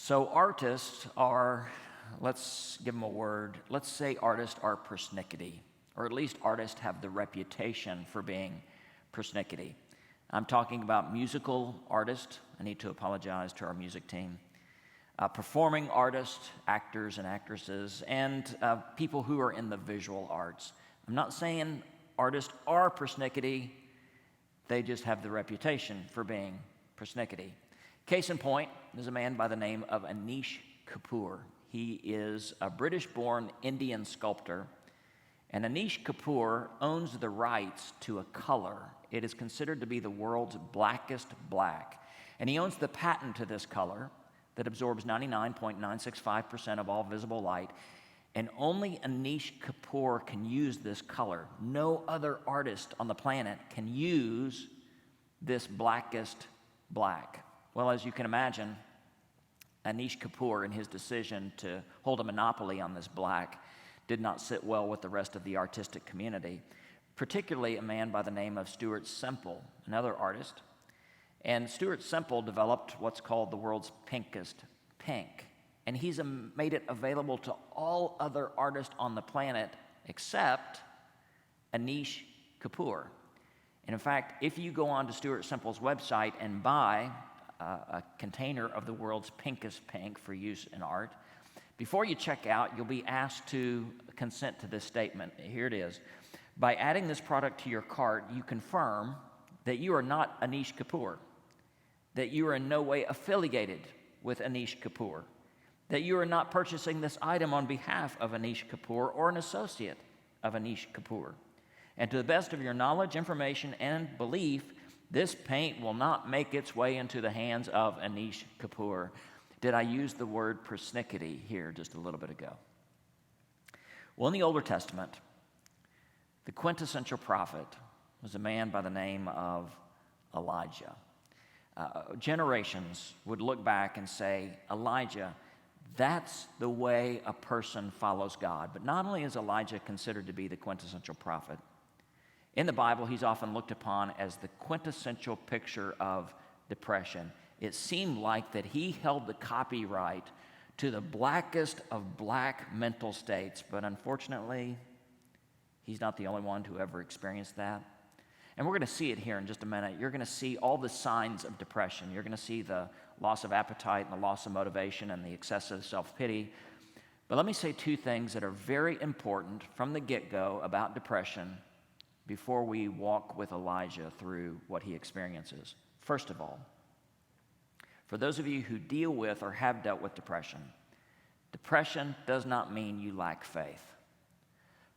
So artists are, let's give them a word, let's say artists are persnickety, or at least artists have the reputation for being persnickety. I'm talking about musical artists. I need to apologize to our music team. Performing artists, actors and actresses, and people who are in the visual arts. I'm not saying artists are persnickety, they just have the reputation for being persnickety. Case in point, there's a man by the name of Anish Kapoor. He is a British-born Indian sculptor, and Anish Kapoor owns the rights to a color. It is considered to be the world's blackest black, and he owns the patent to this color that absorbs 99.965% of all visible light, and only Anish Kapoor can use this color. No other artist on the planet can use this blackest black. Well, as you can imagine, Anish Kapoor, in his decision to hold a monopoly on this black, did not sit well with the rest of the artistic community, particularly a man by the name of Stuart Semple, another artist. And Stuart Semple developed what's called the world's pinkest pink. And he's made it available to all other artists on the planet except Anish Kapoor. And in fact, if you go on to Stuart Semple's website and buy a container of the world's pinkest pink for use in art, before you check out, you'll be asked to consent to this statement. Here it is. By adding this product to your cart, you confirm that you are not Anish Kapoor, that you are in no way affiliated with Anish Kapoor, that you are not purchasing this item on behalf of Anish Kapoor or an associate of Anish Kapoor. And to the best of your knowledge, information, and belief, this paint will not make its way into the hands of Anish Kapoor. Did I use the word persnickety here just a little bit ago? Well, in the Older Testament, the quintessential prophet was a man by the name of Elijah. Generations would look back and say, Elijah, that's the way a person follows God. But not only is Elijah considered to be the quintessential prophet, in the Bible, he's often looked upon as the quintessential picture of depression. It seemed like that he held the copyright to the blackest of black mental states, but unfortunately, he's not the only one who ever experienced that. And we're going to see it here in just a minute. You're going to see all the signs of depression. You're going to see the loss of appetite and the loss of motivation and the excessive self-pity. But let me say two things that are very important from the get-go about depression before we walk with Elijah through what he experiences. First of all, for those of you who deal with or have dealt with depression, depression does not mean you lack faith.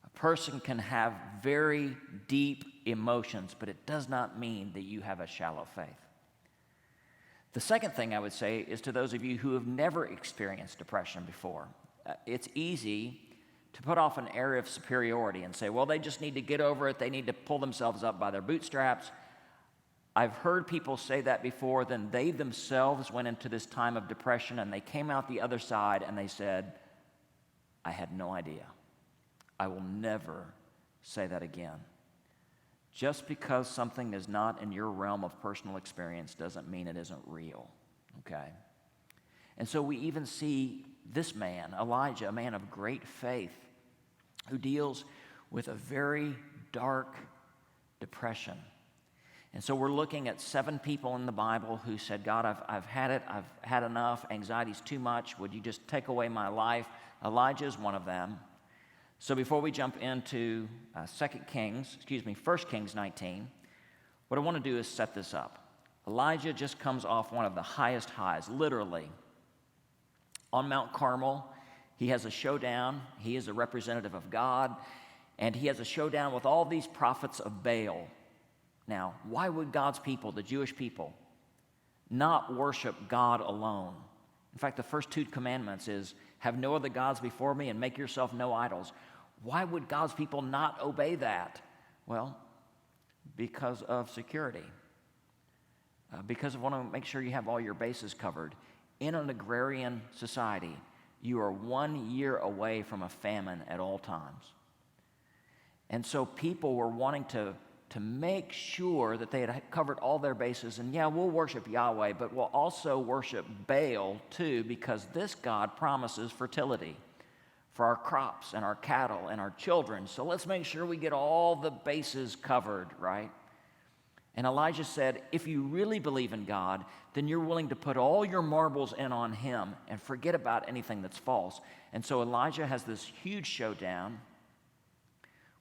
A person can have very deep emotions, but it does not mean that you have a shallow faith. The second thing I would say is to those of you who have never experienced depression before, it's easy to put off an area of superiority and say, well, they just need to get over it. They need to pull themselves up by their bootstraps. I've heard people say that before. Then they themselves went into this time of depression and they came out the other side and they said, I had no idea. I will never say that again. Just because something is not in your realm of personal experience doesn't mean it isn't real, okay? And so we even see this man, Elijah, a man of great faith, who deals with a very dark depression. And so we're looking at 7 people in the Bible who said, God, I've had it, I've had enough, anxiety's too much, would you just take away my life? Elijah is one of them. So before we jump into 1 Kings 19, what I want to do is set this up. Elijah just comes off one of the highest highs, literally. On Mount Carmel, he has a showdown. He is a representative of God, and he has a showdown with all these prophets of Baal. Now, why would God's people, the Jewish people, not worship God alone? In fact, the first 2 commandments is, have no other gods before me and make yourself no idols. Why would God's people not obey that? Well, because of security. Because of wanting to make sure you have all your bases covered. In an agrarian society, you are 1 year away from a famine at all times. And so people were wanting to to make sure that they had covered all their bases. And yeah, we'll worship Yahweh, but we'll also worship Baal too, because this God promises fertility for our crops and our cattle and our children. So let's make sure we get all the bases covered, right? And Elijah said, if you really believe in God, then you're willing to put all your marbles in on him and forget about anything that's false. And so Elijah has this huge showdown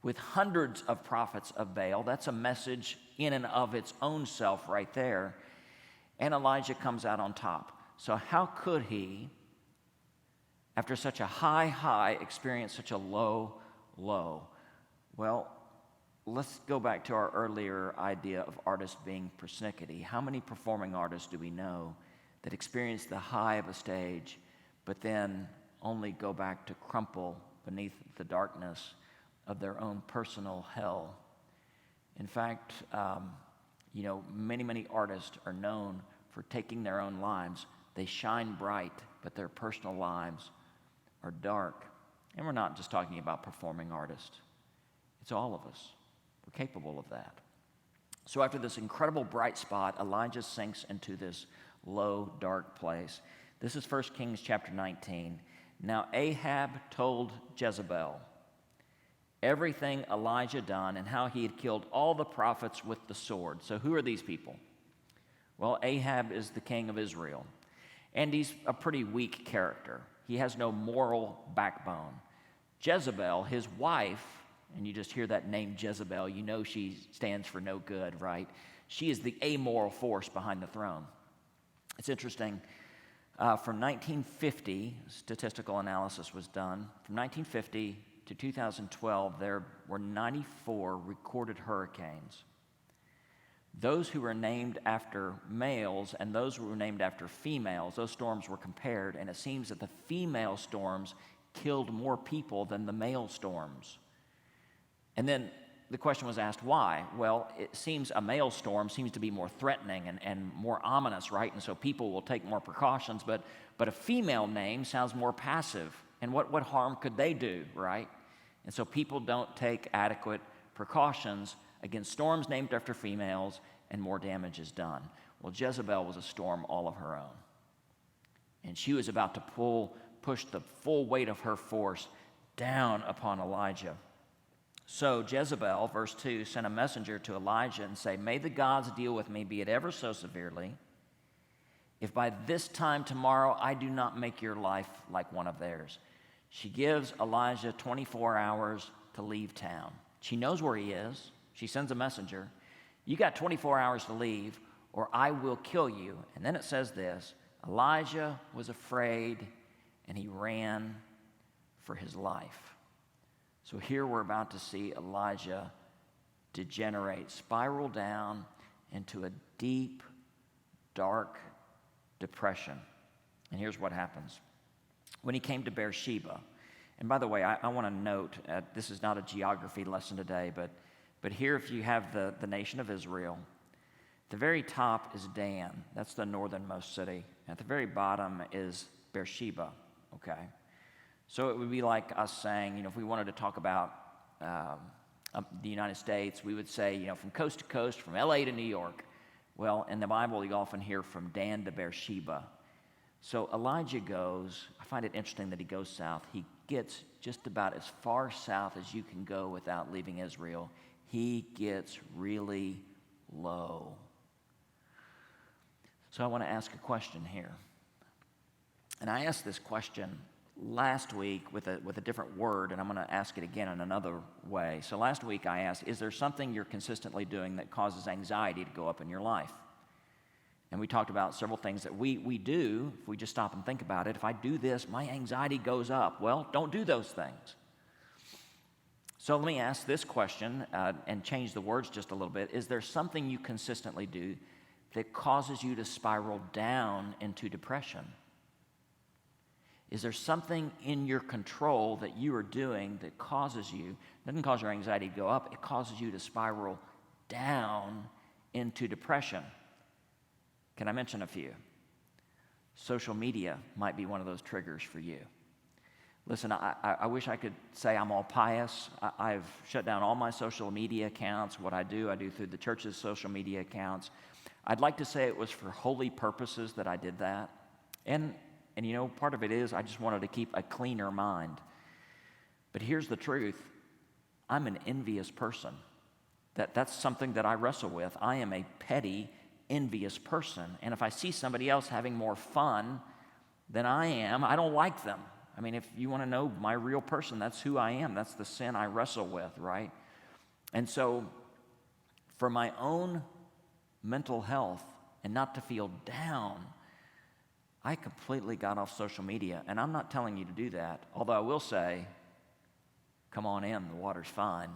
with hundreds of prophets of Baal. That's a message in and of its own self right there. And Elijah comes out on top. So how could he, after such a high, experience such a low? Well, let's go back to our earlier idea of artists being persnickety. How many performing artists do we know that experience the high of a stage, but then only go back to crumple beneath the darkness of their own personal hell? In fact, many artists are known for taking their own lives. They shine bright, but their personal lives are dark. And we're not just talking about performing artists. It's all of us. We're capable of that. So after this incredible bright spot, Elijah sinks into this low, dark place. This is 1 Kings chapter 19. Now Ahab told Jezebel everything Elijah done and how he had killed all the prophets with the sword. So who are these people? Well, Ahab is the king of Israel, and he's a pretty weak character. He has no moral backbone. Jezebel, his wife, and you just hear that name Jezebel, you know she stands for no good, right? She is the amoral force behind the throne. It's interesting. From 1950, statistical analysis was done. From 1950 to 2012, there were 94 recorded hurricanes. Those who were named after males and those who were named after females, those storms were compared, and it seems that the female storms killed more people than the male storms. And then the question was asked, why? Well, it seems a male storm seems to be more threatening and more ominous, right? And so people will take more precautions, but a female name sounds more passive. And what harm could they do, right? And so people don't take adequate precautions against storms named after females, and more damage is done. Well, Jezebel was a storm all of her own. And she was about to push the full weight of her force down upon Elijah. So Jezebel, verse 2, sent a messenger to Elijah and say, may the gods deal with me, be it ever so severely, if by this time tomorrow I do not make your life like one of theirs. She gives Elijah 24 hours to leave town. She knows where he is. She sends a messenger. You got 24 hours to leave, or I will kill you. And then it says this, Elijah was afraid, and he ran for his life. So here we're about to see Elijah degenerate, spiral down into a deep, dark depression. And here's what happens. When he came to Beersheba, and by the way, I want to note, this is not a geography lesson today, but here if you have the nation of Israel, the very top is Dan. That's the northernmost city. At the very bottom is Beersheba, okay? So it would be like us saying, if we wanted to talk about the United States, we would say, from coast to coast, from LA to New York. Well, in the Bible, you often hear from Dan to Beersheba. So Elijah goes, I find it interesting that he goes south. He gets just about as far south as you can go without leaving Israel. He gets really low. So I want to ask a question here. And I asked this question last week with a different word, and I'm going to ask it again in another way. So last week I asked, is there something you're consistently doing that causes anxiety to go up in your life? And we talked about several things that we do, if we just stop and think about it. If I do this, my anxiety goes up. Well, don't do those things. So let me ask this question and change the words just a little bit. Is there something you consistently do that causes you to spiral down into depression? Is there something in your control that you are doing that doesn't cause your anxiety to go up, it causes you to spiral down into depression? Can I mention a few? Social media might be one of those triggers for you. Listen, I wish I could say I'm all pious. I've shut down all my social media accounts. What I do through the church's social media accounts. I'd like to say it was for holy purposes that I did that. And you know, part of it is I just wanted to keep a cleaner mind. But here's the truth. I'm an envious person. That's something that I wrestle with. I am a petty, envious person. And if I see somebody else having more fun than I am, I don't like them. I mean, if you want to know my real person, that's who I am. That's the sin I wrestle with, right? And so, for my own mental health and not to feel down, I completely got off social media. And I'm not telling you to do that, although I will say, come on in, the water's fine.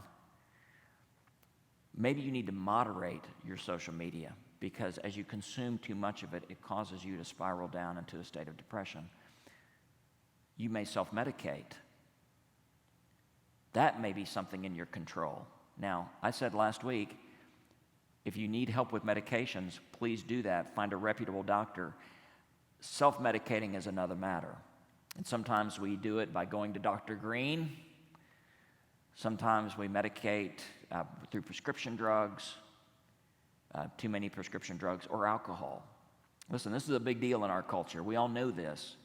Maybe you need to moderate your social media, because as you consume too much of it, it causes you to spiral down into a state of depression. You may self-medicate. That may be something in your control. Now, I said last week, if you need help with medications, please do that. Find a reputable doctor. Self-medicating is another matter. And sometimes we do it by going to Dr. Green. Sometimes we medicate through prescription drugs, too many prescription drugs, or alcohol. Listen, this is a big deal in our culture. We all know this.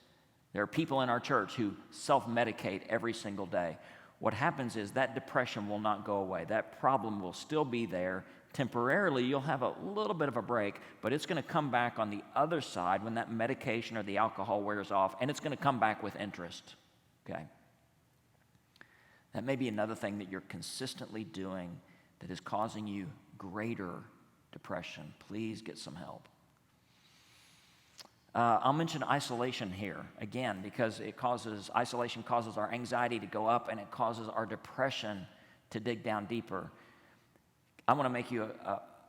There are people in our church who self-medicate every single day. What happens is that depression will not go away. That problem will still be there. Temporarily, you'll have a little bit of a break, but it's going to come back on the other side when that medication or the alcohol wears off, and it's going to come back with interest, okay? That may be another thing that you're consistently doing that is causing you greater depression. Please get some help. I'll mention isolation here again, because isolation causes our anxiety to go up, and it causes our depression to dig down deeper. I want to make you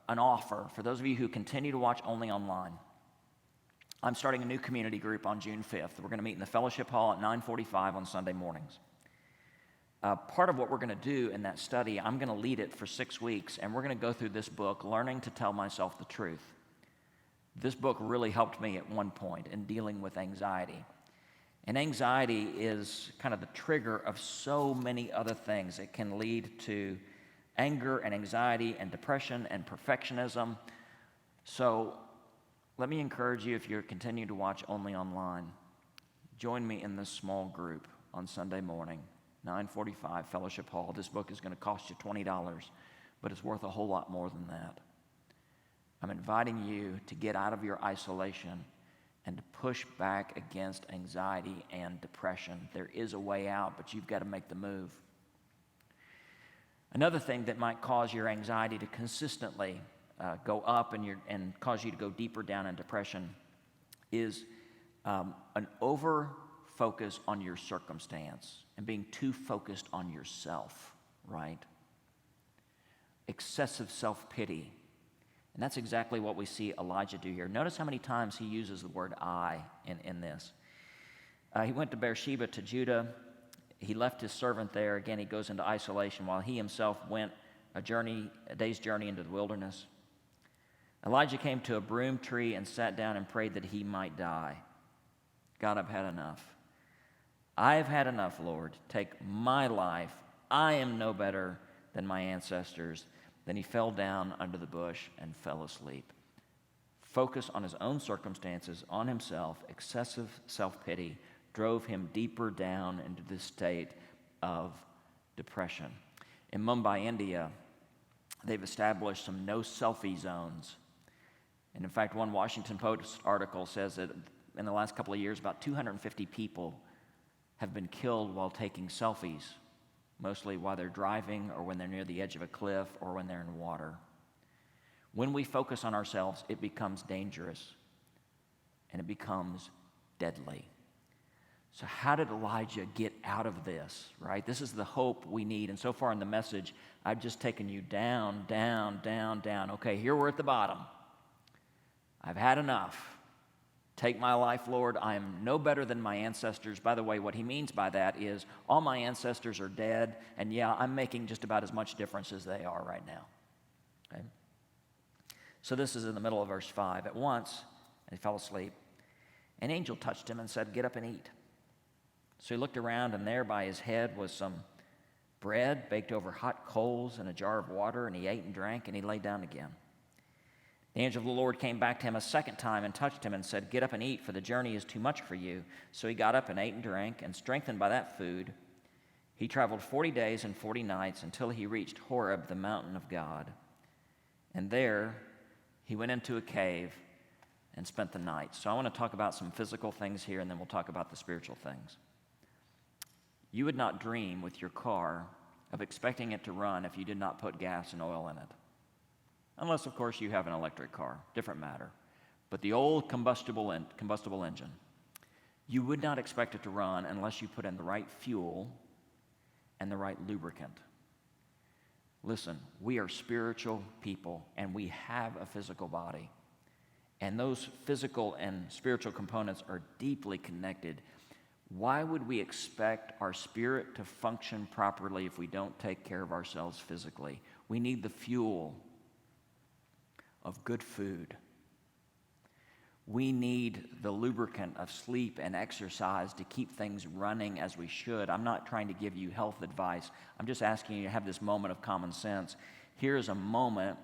an offer for those of you who continue to watch only online. I'm starting a new community group on June 5th. We're going to meet in the fellowship hall at 9:45 on Sunday mornings. Part of what we're going to do in that study, I'm going to lead it for 6 weeks, and we're going to go through this book, Learning to Tell Myself the Truth. This book really helped me at one point in dealing with anxiety. And anxiety is kind of the trigger of so many other things. It can lead to anger and anxiety and depression and perfectionism. So let me encourage you, if you're continuing to watch only online, join me in this small group on Sunday morning, 9:45, Fellowship Hall. This book is going to cost you $20, but it's worth a whole lot more than that. I'm inviting you to get out of your isolation and to push back against anxiety and depression. There is a way out, but you've got to make the move. Another thing that might cause your anxiety to consistently go up and cause you to go deeper down in depression is an over-focus on your circumstance and being too focused on yourself, right? Excessive self-pity. And that's exactly what we see Elijah do here. Notice how many times he uses the word I in this. He went to Beersheba to Judah. He left his servant there. Again, he goes into isolation while he himself went a day's journey into the wilderness. Elijah came to a broom tree and sat down and prayed that he might die. God, I've had enough. I've had enough, Lord. Take my life. I am no better than my ancestors. Then he fell down under the bush and fell asleep. Focus on his own circumstances, on himself, excessive self-pity drove him deeper down into this state of depression. In Mumbai, India, they've established some no selfie zones. And in fact, one Washington Post article says that in the last couple of years, about 250 people have been killed while taking selfies, mostly while they're driving or when they're near the edge of a cliff or when they're in water. When we focus on ourselves, it becomes dangerous and it becomes deadly. So how did Elijah get out of this, right? This is the hope we need. And so far in the message, I've just taken you down, down, down, down. Okay, here we're at the bottom. I've had enough. Take my life, Lord. I am no better than my ancestors. By the way, what he means by that is all my ancestors are dead, and yeah, I'm making just about as much difference as they are right now. Okay? So this is in the middle of verse 5. At once, and he fell asleep, an angel touched him and said, "Get up and eat." So he looked around, and there by his head was some bread baked over hot coals and a jar of water, and he ate and drank, and he lay down again. The angel of the Lord came back to him a second time and touched him and said, "Get up and eat, for the journey is too much for you." So he got up and ate and drank, and strengthened by that food, he traveled 40 days and 40 nights until he reached Horeb, the mountain of God. And there he went into a cave and spent the night. So I want to talk about some physical things here, and then we'll talk about the spiritual things. You would not dream with your car of expecting it to run if you did not put gas and oil in it. Unless, of course, you have an electric car, different matter. But the old combustible engine, you would not expect it to run unless you put in the right fuel and the right lubricant. Listen, we are spiritual people, and we have a physical body. And those physical and spiritual components are deeply connected. Why would we expect our spirit to function properly if we don't take care of ourselves physically? We need the fuel of good food. We need the lubricant of sleep and exercise to keep things running as we should. I'm not trying to give you health advice. I'm just asking you to have this moment of common sense. Here's a moment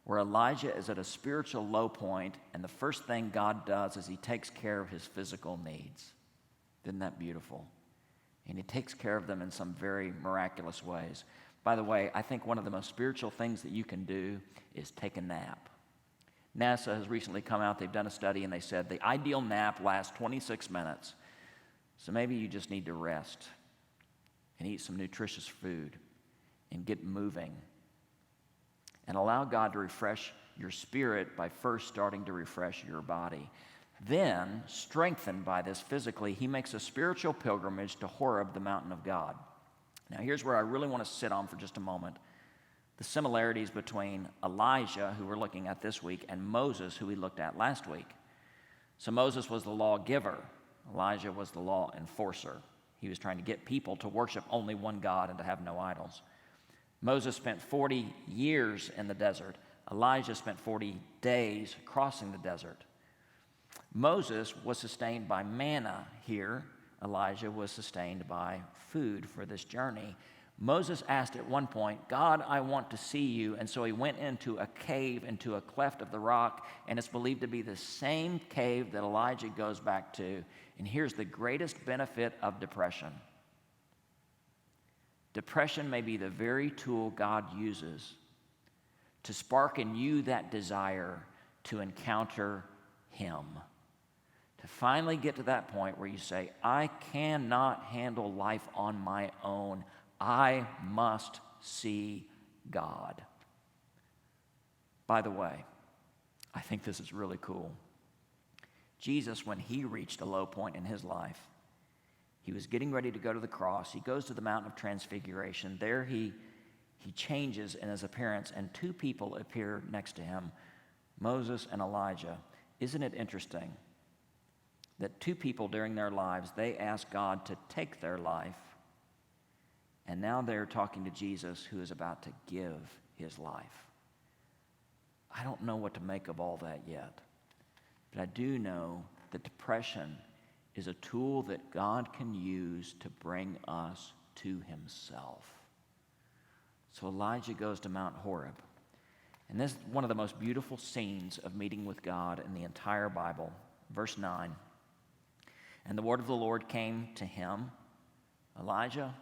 where Elijah is at a spiritual low point, and the first thing God does is he takes care of his physical needs. Isn't that beautiful? And he takes care of them in some very miraculous ways. By the way, I think one of the most spiritual things that you can do is take a nap. NASA has recently come out, they've done a study, and they said the ideal nap lasts 26 minutes. So maybe you just need to rest and eat some nutritious food and get moving and allow God to refresh your spirit by first starting to refresh your body. Then, strengthened by this physically, he makes a spiritual pilgrimage to Horeb, the mountain of God. Now, here's where I really want to sit on for just a moment. The similarities between Elijah, who we're looking at this week, and Moses, who we looked at last week. So Moses was the lawgiver. Elijah was the law enforcer. He was trying to get people to worship only one God and to have no idols. Moses spent 40 years in the desert. Elijah spent 40 days crossing the desert. Moses was sustained by manna here. Elijah was sustained by food for this journey. Moses asked at one point, "God, I want to see you." And so he went into a cave, into a cleft of the rock, and it's believed to be the same cave that Elijah goes back to. And here's the greatest benefit of depression. Depression may be the very tool God uses to spark in you that desire to encounter Him. To finally get to that point where you say, "I cannot handle life on my own. I must see God." By the way, I think this is really cool. Jesus, when he reached a low point in his life, he was getting ready to go to the cross. He goes to the Mountain of Transfiguration. There he changes in his appearance, and two people appear next to him, Moses and Elijah. Isn't it interesting that two people during their lives, they asked God to take their life, and now they're talking to Jesus, who is about to give his life. I don't know what to make of all that yet, but I do know that depression is a tool that God can use to bring us to himself. So Elijah goes to Mount Horeb, and this is one of the most beautiful scenes of meeting with God in the entire Bible. Verse 9, "And the word of the Lord came to him, 'Elijah,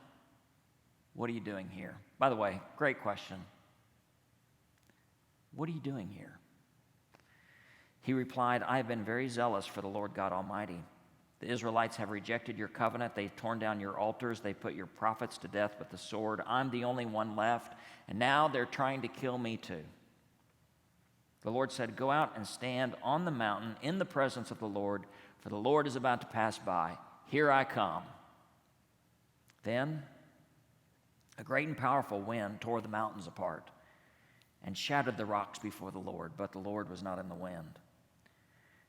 what are you doing here?'" By the way, great question. What are you doing here? He replied, "I have been very zealous for the Lord God Almighty. The Israelites have rejected your covenant. They've torn down your altars. They put your prophets to death with the sword. I'm the only one left, and now they're trying to kill me too." The Lord said, "Go out and stand on the mountain in the presence of the Lord, for the Lord is about to pass by. Here I come." Then a great and powerful wind tore the mountains apart and shattered the rocks before the Lord, but the Lord was not in the wind.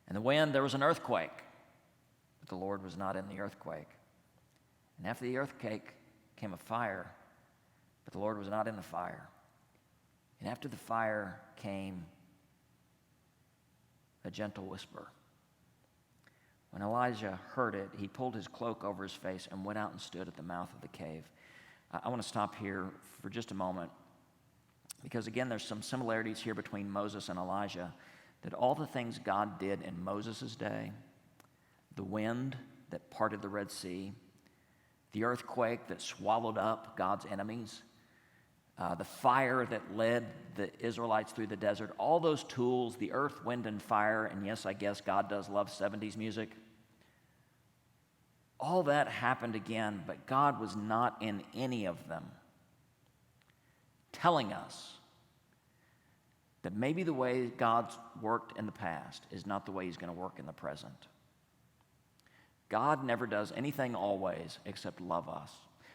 In the wind there was an earthquake, but the Lord was not in the earthquake. And after the earthquake came a fire, but the Lord was not in the fire. And after the fire came a gentle whisper. When Elijah heard it, he pulled his cloak over his face and went out and stood at the mouth of the cave. I want to stop here for just a moment because, again, there's some similarities here between Moses and Elijah, that all the things God did in Moses' day, the wind that parted the Red Sea, the earthquake that swallowed up God's enemies, the fire that led the Israelites through the desert, all those tools, the earth, wind, and fire, and yes, I guess God does love 70s music. All that happened again, but God was not in any of them, telling us that maybe the way God's worked in the past is not the way He's going to work in the present. God never does anything always except love us.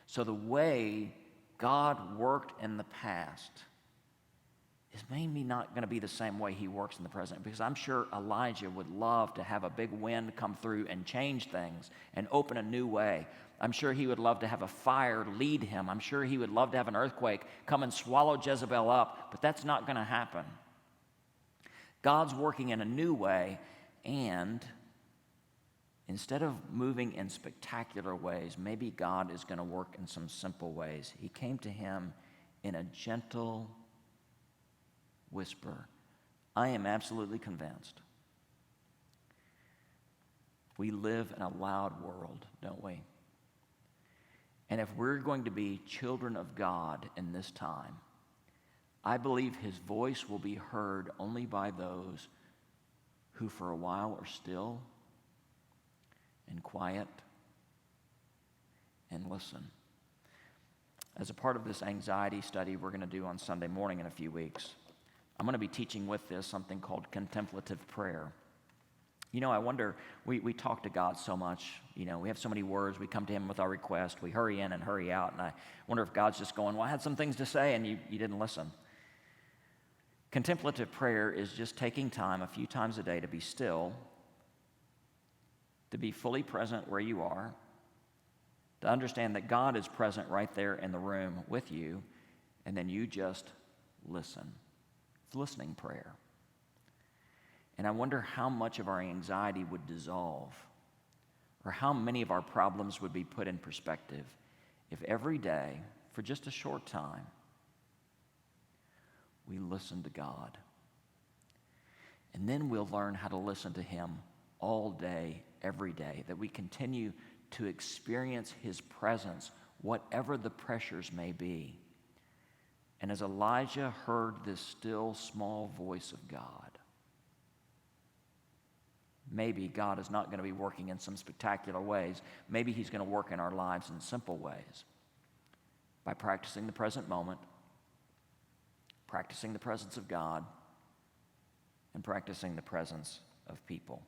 So the way God worked in the past is maybe not going to be the same way He works in the present, because I'm sure Elijah would love to have a big wind come through and change things and open a new way. I'm sure he would love to have a fire lead him. I'm sure he would love to have an earthquake come and swallow Jezebel up, but that's not going to happen. God's working in a new way, and instead of moving in spectacular ways, maybe God is going to work in some simple ways. He came to him in a gentle whisper. I am absolutely convinced we live in a loud world, don't we? And if we're going to be children of God in this time, I believe His voice will be heard only by those who for a while are still and quiet and listen. As a part of this anxiety study we're going to do on Sunday morning in a few weeks, I'm going to be teaching with this something called contemplative prayer. You know, I wonder, we talk to God so much. You know, we have so many words. We come to Him with our request. We hurry in and hurry out. And I wonder if God's just going, well, I had some things to say and you didn't listen. Contemplative prayer is just taking time a few times a day to be still, to be fully present where you are, to understand that God is present right there in the room with you, and then you just listen. It's listening prayer. And I wonder how much of our anxiety would dissolve, or how many of our problems would be put in perspective if every day, for just a short time, we listen to God. And then we'll learn how to listen to Him all day, every day, that we continue to experience His presence, whatever the pressures may be. And as Elijah heard this still, small voice of God, maybe God is not going to be working in some spectacular ways. Maybe He's going to work in our lives in simple ways. By practicing the present moment, practicing the presence of God, and practicing the presence of people.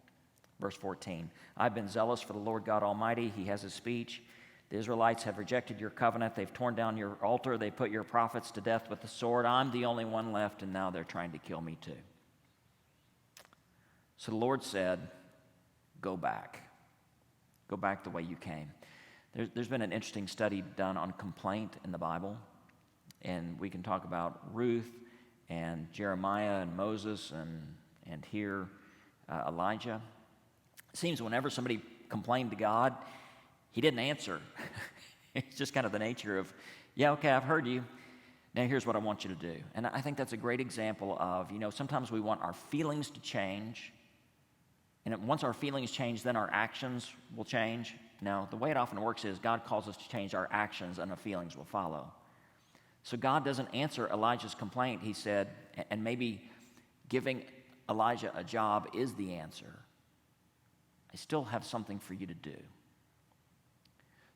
Verse 14, I've been zealous for the Lord God Almighty. He has His speech. The Israelites have rejected your covenant. They've torn down your altar. They put your prophets to death with the sword. I'm the only one left, and now they're trying to kill me too. So the Lord said, go back. Go back the way you came. There's been an interesting study done on complaint in the Bible, and we can talk about Ruth and Jeremiah and Moses and here Elijah. It seems whenever somebody complained to God, He didn't answer. It's just kind of the nature of, yeah, okay, I've heard you. Now here's what I want you to do. And I think that's a great example of, sometimes we want our feelings to change. And once our feelings change, then our actions will change. No, the way it often works is God calls us to change our actions and our feelings will follow. So God doesn't answer Elijah's complaint. He said, and maybe giving Elijah a job is the answer. I still have something for you to do.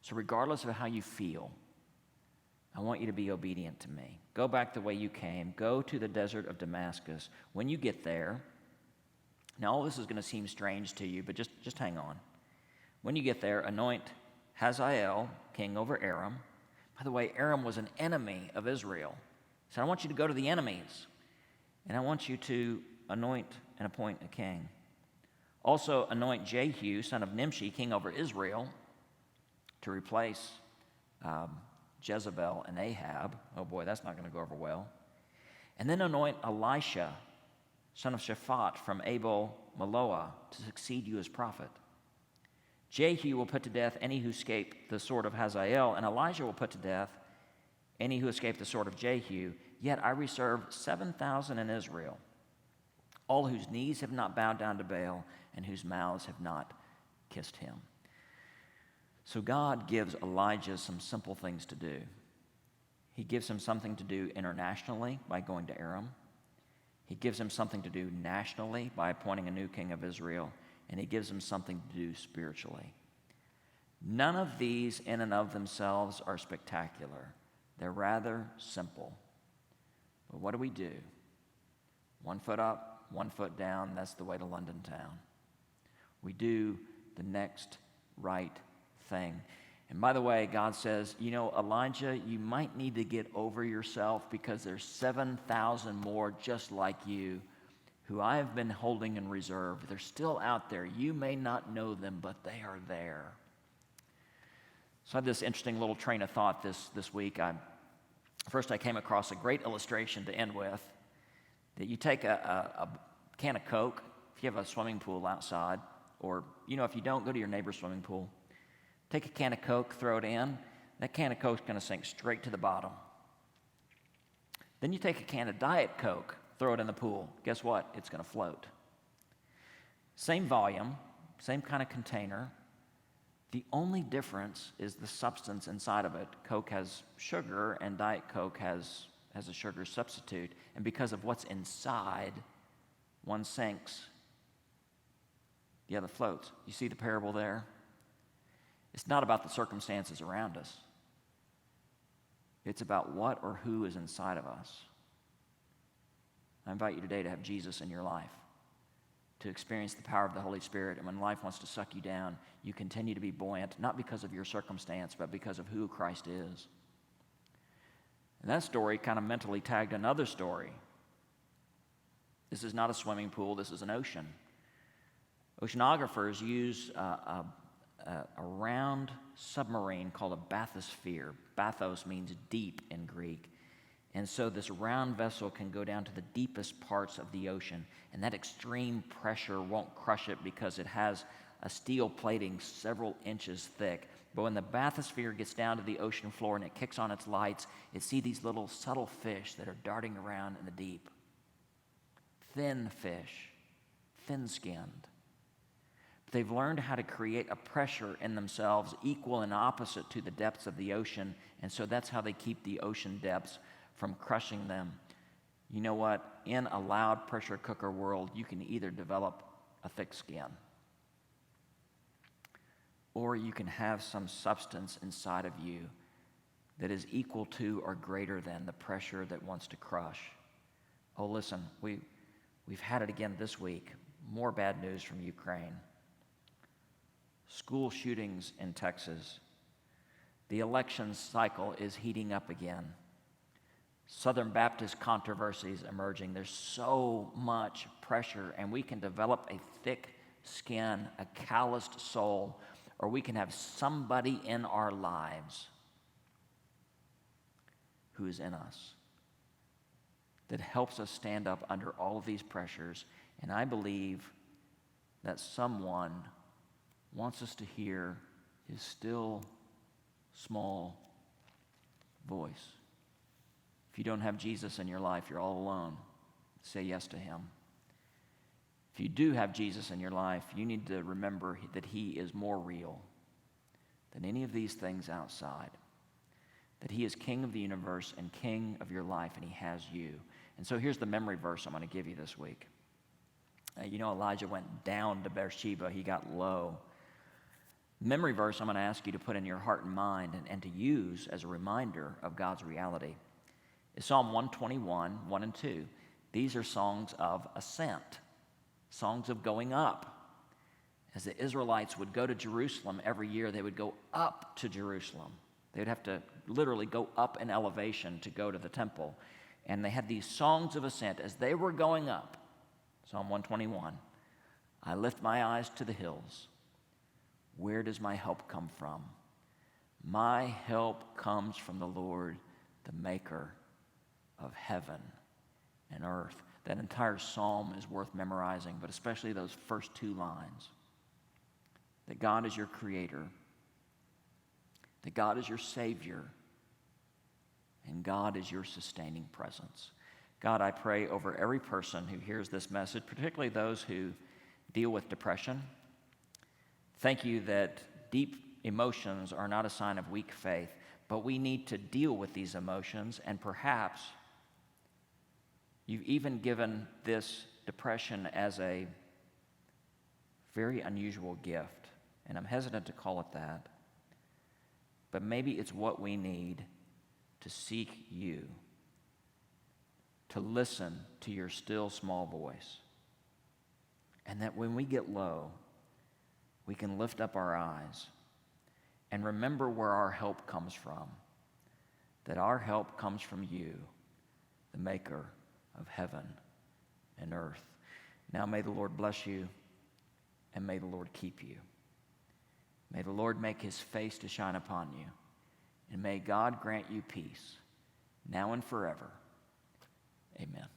So regardless of how you feel, I want you to be obedient to me. Go back the way you came. Go to the desert of Damascus. When you get there, now all this is going to seem strange to you, but just hang on. When you get there, anoint Hazael king over Aram. By the way, Aram was an enemy of Israel. So I want you to go to the enemies, and I want you to anoint and appoint a king. Also anoint Jehu, son of Nimshi, king over Israel, to replace Jezebel and Ahab. Oh boy, that's not going to go over well. And then anoint Elisha, son of Shaphat from Abel Maloah, to succeed you as prophet. Jehu will put to death any who escape the sword of Hazael, and Elijah will put to death any who escape the sword of Jehu. Yet I reserve 7,000 in Israel, all whose knees have not bowed down to Baal and whose mouths have not kissed him. So God gives Elijah some simple things to do. He gives him something to do internationally by going to Aram. He gives him something to do nationally by appointing a new king of Israel. And he gives him something to do spiritually. None of these in and of themselves are spectacular. They're rather simple. But what do? 1 foot up, 1 foot down, that's the way to London town. We do the next right thing. And by the way, God says, Elijah, you might need to get over yourself because there's 7,000 more just like you who I have been holding in reserve. They're still out there. You may not know them, but they are there. So I had this interesting little train of thought this week. First I came across a great illustration to end with, that you take a can of Coke, if you have a swimming pool outside, or, if you don't, go to your neighbor's swimming pool. Take a can of Coke, throw it in. That can of Coke's going to sink straight to the bottom. Then you take a can of Diet Coke, throw it in the pool. Guess what? It's going to float. Same volume, same kind of container. The only difference is the substance inside of it. Coke has sugar and Diet Coke has a sugar substitute. And because of what's inside, one sinks, the other floats. You see the parable there? It's not about the circumstances around us. It's about what or who is inside of us. I invite you today to have Jesus in your life, to experience the power of the Holy Spirit. And when life wants to suck you down, you continue to be buoyant, not because of your circumstance, but because of who Christ is. And that story kind of mentally tagged another story. This is not a swimming pool, this is an ocean. Oceanographers use a round submarine called a bathysphere. Bathos means deep in Greek. And so this round vessel can go down to the deepest parts of the ocean, and that extreme pressure won't crush it because it has a steel plating several inches thick. But when the bathysphere gets down to the ocean floor and it kicks on its lights, it sees these little subtle fish that are darting around in the deep. Thin fish, thin-skinned. But they've learned how to create a pressure in themselves equal and opposite to the depths of the ocean, and so that's how they keep the ocean depths from crushing them. You know what? In a loud pressure cooker world, you can either develop a thick skin, or you can have some substance inside of you that is equal to or greater than the pressure that wants to crush. Oh, listen, we've had it again this week. More bad news from Ukraine. School shootings in Texas. The election cycle is heating up again. Southern Baptist controversies emerging. There's so much pressure, and we can develop a thick skin, a calloused soul, or we can have somebody in our lives who is in us that helps us stand up under all of these pressures. And I believe that someone wants us to hear his still, small voice. If you don't have Jesus in your life, you're all alone. Say yes to him. If you do have Jesus in your life, you need to remember that he is more real than any of these things outside. That he is king of the universe and king of your life, and he has you. And so here's the memory verse I'm going to give you this week. Elijah went down to Beersheba. He got low. Memory verse I'm going to ask you to put in your heart and mind and to use as a reminder of God's reality is Psalm 121, 1 and 2. These are songs of ascent, songs of going up. As the Israelites would go to Jerusalem every year, they would go up to Jerusalem. They would have to literally go up in elevation to go to the temple. And they had these songs of ascent as they were going up. Psalm 121, I lift my eyes to the hills. Where does my help come from? My help comes from the Lord, the maker of heaven and earth. That entire psalm is worth memorizing, but especially those first two lines. that God is your creator, that God is your Savior, and God is your sustaining presence. God, I pray over every person who hears this message, particularly those who deal with depression. Thank you that deep emotions are not a sign of weak faith, but we need to deal with these emotions, and perhaps you've even given this depression as a very unusual gift, and I'm hesitant to call it that, but maybe it's what we need to seek you, to listen to your still small voice, and that when we get low, we can lift up our eyes and remember where our help comes from, that our help comes from you, the maker of heaven and earth. Now may the Lord bless you, and may the Lord keep you. May the Lord make his face to shine upon you, and may God grant you peace, now and forever. Amen.